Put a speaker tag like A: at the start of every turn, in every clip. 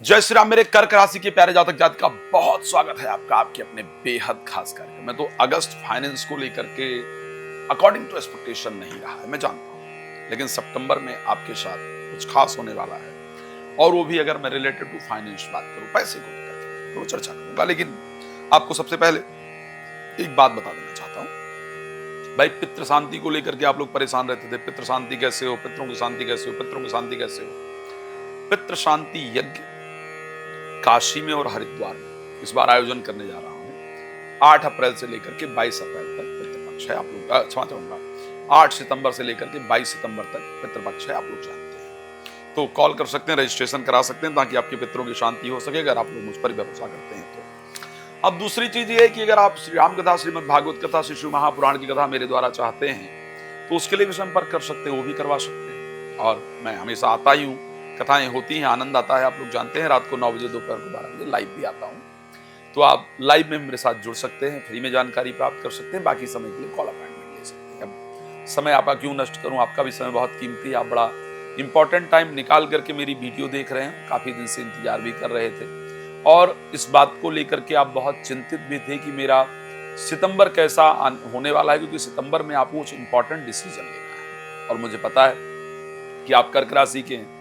A: जय श्री राम। मेरे कर्क राशि के प्यारे जातक जात का बहुत स्वागत है आपका आपके अपने बेहद खास कार्यक्रम में। तो अगस्त फाइनेंस को लेकर के अकॉर्डिंग टू एक्सपेक्टेशन नहीं रहा है, मैं जानता हूं, लेकिन सितंबर में आपके साथ कुछ खास होने वाला है। और वो भी अगर मैं रिलेटेड टू फाइनेंस बात करूं, पैसे को लेकर तो चर्चा करूंगा। लेकिन आपको सबसे पहले एक बात बता देना चाहता हूं भाई, पितृ शांति को लेकर के आप लोग परेशान रहते थे। पितृ शांति कैसे हो, पितरों की शांति कैसे हो, पितरों की शांति कैसे हो। पितृ शांति यज्ञ काशी में और हरिद्वार में इस बार आयोजन करने जा रहा हूं। 8 अप्रैल से लेकर के 22 अप्रैल तक पितृपक्ष है। आप लोग क्षमा चाहूंगा 8 सितंबर से लेकर के 22 सितंबर तक पितृपक्ष है, आप लोग जानते हैं। तो कॉल कर सकते हैं, रजिस्ट्रेशन करा सकते हैं ताकि आपके पितरों की शांति हो सके, अगर आप लोग मुझ पर भरोसा करते हैं तो। अब दूसरी चीज ये है कि अगर आप श्री राम कथा, श्रीमद् भागवत कथा, श्री शिव महापुराण की कथा मेरे द्वारा चाहते हैं तो उसके लिए भी संपर्क कर सकते हैं, वो भी करवा सकते हैं। और मैं हमेशा आता ही हूँ, कथाएं होती हैं, आनंद आता है। आप लोग जानते हैं रात को 9 बजे, दोपहर को 12 बजे लाइव भी आता हूं। तो आप लाइव में मेरे साथ जुड़ सकते हैं, फ्री में जानकारी प्राप्त कर सकते हैं। बाकी समय के लिए कॉल अपॉइंटमेंट ले सकते हैं। अब समय आपका क्यों नष्ट करूं, आपका भी समय बहुत कीमती है। आप बड़ा इंपॉर्टेंट टाइम निकाल करके मेरी वीडियो देख रहे हैं, काफी दिन से इंतजार भी कर रहे थे और इस बात को लेकर के आप बहुत चिंतित भी थे कि मेरा सितंबर कैसा होने वाला है, क्योंकि सितंबर में आपको कुछ इंपॉर्टेंट डिसीजन लेना है। और मुझे पता है कि आप कर्क राशि के हैं,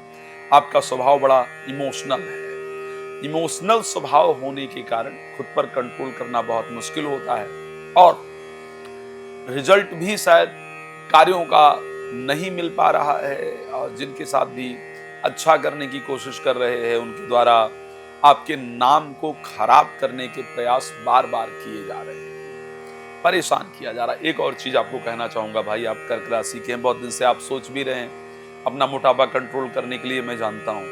A: आपका स्वभाव बड़ा इमोशनल है। इमोशनल स्वभाव होने के कारण खुद पर कंट्रोल करना बहुत मुश्किल होता है और रिजल्ट भी शायद कार्यों का नहीं मिल पा रहा है। और जिनके साथ भी अच्छा करने की कोशिश कर रहे हैं उनके द्वारा आपके नाम को खराब करने के प्रयास बार बार किए जा रहे हैं, परेशान किया जा रहा है। एक और चीज आपको कहना चाहूंगा भाई, आप कर्क राशि के हैं, बहुत दिन से आप सोच भी रहे हैं अपना मोटापा कंट्रोल करने के लिए, मैं जानता हूं,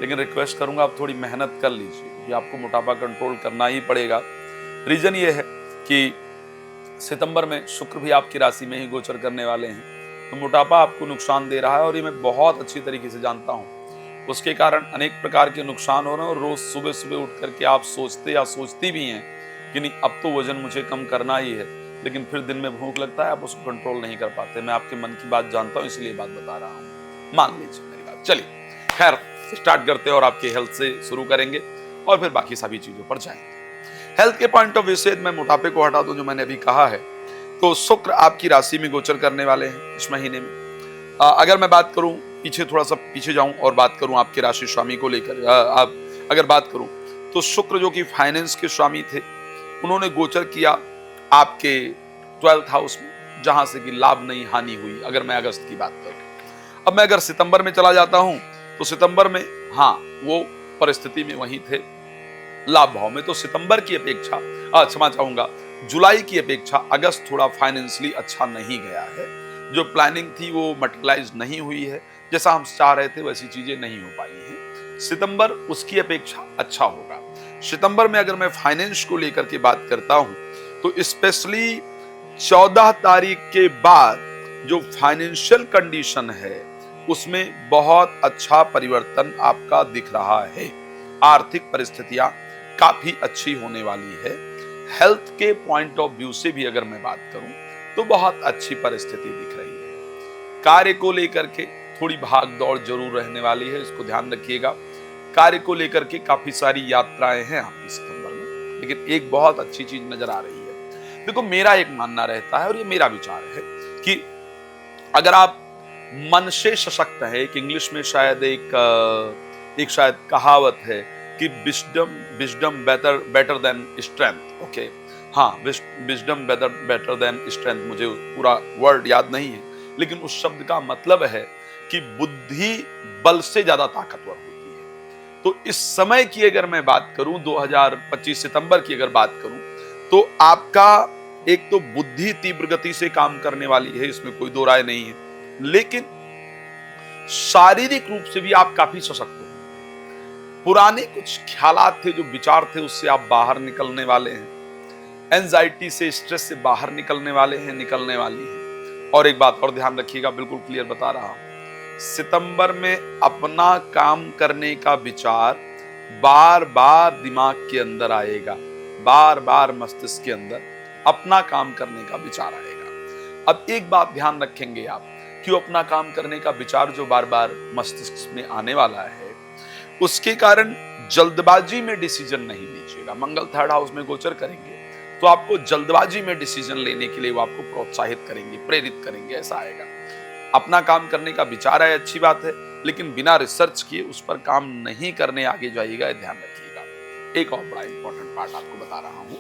A: लेकिन रिक्वेस्ट करूंगा आप थोड़ी मेहनत कर लीजिए क्योंकि आपको मोटापा कंट्रोल करना ही पड़ेगा। रीजन ये है कि सितंबर में शुक्र भी आपकी राशि में ही गोचर करने वाले हैं, तो मोटापा आपको नुकसान दे रहा है और ये मैं बहुत अच्छी तरीके से जानता हूं। उसके कारण अनेक प्रकार के नुकसान हो रहे हैं और रोज सुबह सुबह उठ करके आप सोचते या सोचती भी हैं कि नहीं अब तो वजन मुझे कम करना ही है, लेकिन फिर दिन में भूख लगता है, आप उसको कंट्रोल नहीं कर पाते। मैं आपके मन की बात जानता हूं, इसलिए बात बता रहा हूं, मान लीजिए मेरी बात। चलिए खैर स्टार्ट करते हैं और आपके हेल्थ से शुरू करेंगे और फिर बाकी सभी चीजों पर जाएंगे। हेल्थ के पॉइंट ऑफ व्यू से मैं मोटापे को हटा दूं, जो मैंने अभी कहा है, तो शुक्र आपकी राशि में गोचर करने वाले हैं इस महीने में। अगर मैं बात करूं, पीछे थोड़ा सा पीछे जाऊं और बात करूं आपके राशि स्वामी को लेकर, आप अगर बात करूं तो शुक्र जो कि फाइनेंस के स्वामी थे, उन्होंने गोचर किया आपके 12th हाउस में, जहां से कि लाभ नहीं हानि हुई। अगर मैं अगस्त की बात करूं, अब मैं अगर सितंबर में चला जाता हूं तो सितंबर में हाँ वो परिस्थिति में वही थे, लाभ भाव में। तो सितंबर की अपेक्षा, क्षमा चाहूंगा, जुलाई की अपेक्षा अगस्त थोड़ा फाइनेंशियली अच्छा नहीं गया है। जो प्लानिंग थी वो मटेरियलाइज नहीं हुई है, जैसा हम चाह रहे थे वैसी चीजें नहीं हो पाई हैं। सितंबर उसकी अपेक्षा अच्छा होगा। सितंबर में अगर मैं फाइनेंस को लेकर के बात करता हूं तो स्पेशली 14 तारीख के बाद जो फाइनेंशियल कंडीशन है उसमें बहुत अच्छा परिवर्तन आपका दिख रहा है। आर्थिक परिस्थितियां काफी अच्छी होने वाली है। हेल्थ के पॉइंट ऑफ व्यू से भी अगर मैं बात करूं तो बहुत अच्छी परिस्थिति दिख रही है। कार्य को लेकर के थोड़ी भाग दौड़ जरूर रहने वाली है, इसको ध्यान रखिएगा। कार्य को लेकर के काफी सारी यात्राएं हैं आपकी सितंबर में, लेकिन एक बहुत अच्छी चीज नजर आ रही है। देखो मेरा एक मानना रहता है और ये मेरा विचार है कि अगर आप मन से सशक्त है, एक इंग्लिश में शायद एक शायद कहावत है कि wisdom better than strength. Okay, हाँ, विजडम बेटर देन स्ट्रेंथ, मुझे पूरा वर्ड याद नहीं है, लेकिन उस शब्द का मतलब है कि बुद्धि बल से ज्यादा ताकतवर होती है। तो इस समय की अगर मैं बात करूं, 2025 सितंबर की अगर बात करूं, तो आपका एक तो बुद्धि तीव्र गति से काम करने वाली है, इसमें कोई दो राय नहीं है, लेकिन शारीरिक रूप से भी आप काफी सशक्त हो। पुराने कुछ ख्यालात थे, जो विचार थे, उससे आप बाहर निकलने वाले हैं। एंजाइटी से, स्ट्रेस से बाहर निकलने वाले हैं, निकलने वाली हैं। और एक बात और ध्यान रखिएगा, बिल्कुल क्लियर बता रहा हूं, सितंबर में अपना काम करने का विचार बार बार दिमाग के अंदर आएगा, बार बार मस्तिष्क के अंदर अपना काम करने का विचार आएगा। अब एक बात ध्यान रखेंगे आप, कि अपना काम करने का विचार जो बार बार मस्तिष्क में आने वाला है, उसके कारण जल्दबाजी में डिसीजन नहीं लीजिएगा। मंगल थर्ड हाउस में गोचर करेंगे तो आपको जल्दबाजी में डिसीजन लेने के लिए वो आपको प्रोत्साहित करेंगे, प्रेरित करेंगे, ऐसा आएगा। अपना काम करने का विचार है, अच्छी बात है, लेकिन बिना रिसर्च किए उस पर काम नहीं करने आगे जाइएगा, ध्यान रखिएगा। एक और बड़ा इंपॉर्टेंट पार्ट आपको बता रहा हूं।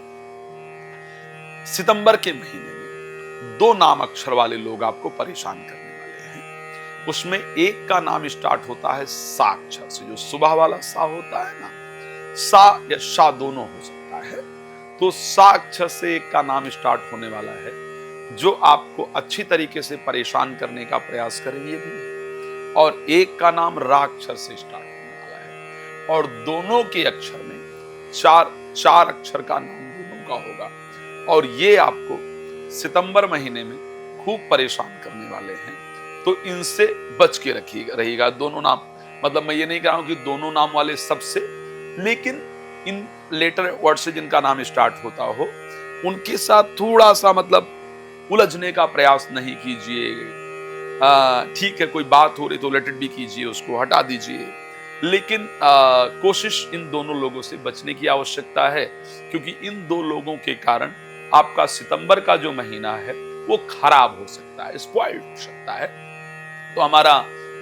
A: सितंबर के महीने में 2 नाम अक्षर वाले लोग आपको परेशान करने वाले हैं। उसमें एक का नाम स्टार्ट होता है सा अक्षर से, जो सुबह वाला सा होता है ना, सा या शा दोनों हो सकता है। तो सा अक्षर से एक का नाम स्टार्ट होने वाला है, जो आपको अच्छी तरीके से परेशान करने का प्रयास करेंगे भी। और एक का नाम रा अक्षर से स्टार्ट होने वाला है, और दोनों के अक्षर में चार अक्षर का नाम दोनों का होगा। और ये आपको सितंबर महीने में खूब परेशान करने वाले हैं, तो इनसे बच के रहिएगा। दोनों नाम, मतलब मैं ये नहीं कह रहा हूं कि दोनों नाम वाले सबसे, लेकिन इन लेटर वर्ड से जिनका नाम स्टार्ट होता हो उनके साथ थोड़ा सा मतलब उलझने का प्रयास नहीं कीजिए। ठीक है, कोई बात हो रही तो लेट इट बी कीजिए, उसको हटा दीजिए, लेकिन कोशिश इन दोनों लोगों से बचने की आवश्यकता है, क्योंकि इन 2 लोगों के कारण आपका सितंबर का जो महीना है वो खराब हो सकता है, स्पॉइल्ड हो सकता है। तो हमारा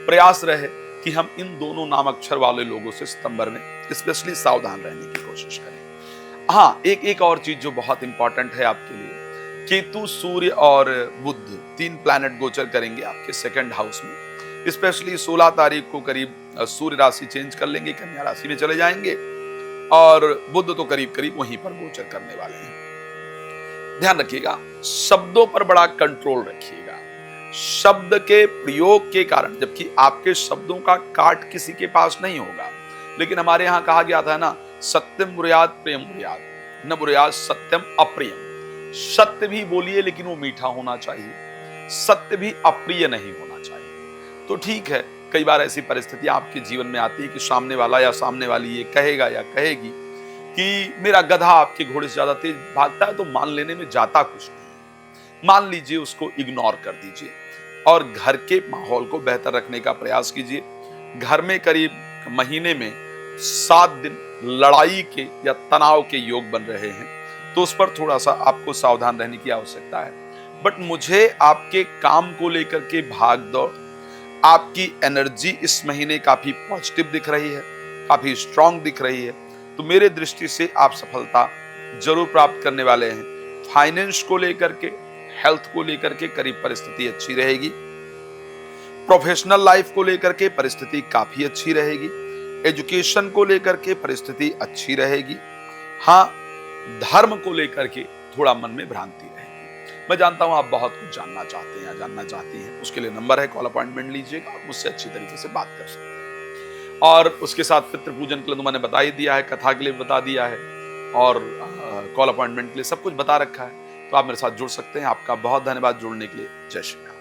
A: प्रयास रहे कि हम इन दोनों नाम अक्षर वाले लोगों से सितंबर में स्पेशली सावधान रहने की कोशिश करें। हाँ, एक और चीज जो बहुत इंपॉर्टेंट है आपके लिए, केतु, सूर्य और बुध 3 प्लैनेट गोचर करेंगे आपके सेकंड हाउस में। स्पेशली 16 तारीख को करीब सूर्य राशि चेंज कर लेंगे, कन्या राशि में चले जाएंगे, और बुध तो करीब करीब वहीं पर गोचर करने वाले हैं। ध्यान रखिएगा, शब्दों पर बड़ा कंट्रोल रखिएगा। शब्द के प्रयोग के कारण, जबकि आपके शब्दों का काट किसी के पास नहीं होगा, लेकिन हमारे यहां कहा गया था ना, सत्यम बुर्यात प्रेम बुर्यात, न बुर्यात सत्यम अप्रियम। सत्य भी बोलिए लेकिन वो मीठा होना चाहिए, सत्य भी अप्रिय नहीं होना चाहिए। तो ठीक है, कई बार ऐसी परिस्थिति आपके जीवन में आती है कि सामने वाला या सामने वाली ये कहेगा या कहेगी कि मेरा गधा आपके घोड़े से ज्यादा तेज भागता है, तो मान लेने में जाता कुछ नहीं। मान लीजिए, उसको इग्नोर कर दीजिए और घर के माहौल को बेहतर रखने का प्रयास कीजिए। घर में करीब महीने में 7 दिन लड़ाई के या तनाव के योग बन रहे हैं, तो उस पर थोड़ा सा आपको सावधान रहने की आवश्यकता है। बट मुझे आपके काम को लेकर के भाग दौड़, आपकी एनर्जी इस महीने काफी पॉजिटिव दिख रही है, काफी स्ट्रांग दिख रही है, तो मेरे दृष्टि से आप सफलता जरूर प्राप्त करने वाले हैं। फाइनेंस को लेकर के, हेल्थ को लेकर के करीब परिस्थिति अच्छी रहेगी। प्रोफेशनल लाइफ को लेकर के परिस्थिति काफी अच्छी रहेगी। एजुकेशन को लेकर के परिस्थिति अच्छी रहेगी। हाँ, धर्म को लेकर के थोड़ा मन में भ्रांति रहेगी। मैं जानता हूं आप बहुत कुछ जानना चाहते हैं या जानना चाहती हैं, उसके लिए नंबर है, कॉल अपॉइंटमेंट लीजिएगा और मुझसे अच्छी तरीके से बात कर सकते हैं। और उसके साथ पितृ पूजन के लिए तो मैंने बता ही दिया है, कथा के लिए बता दिया है, और कॉल अपॉइंटमेंट के लिए सब कुछ बता रखा है। तो आप मेरे साथ जुड़ सकते हैं। आपका बहुत धन्यवाद जुड़ने के लिए। जय श्री राम।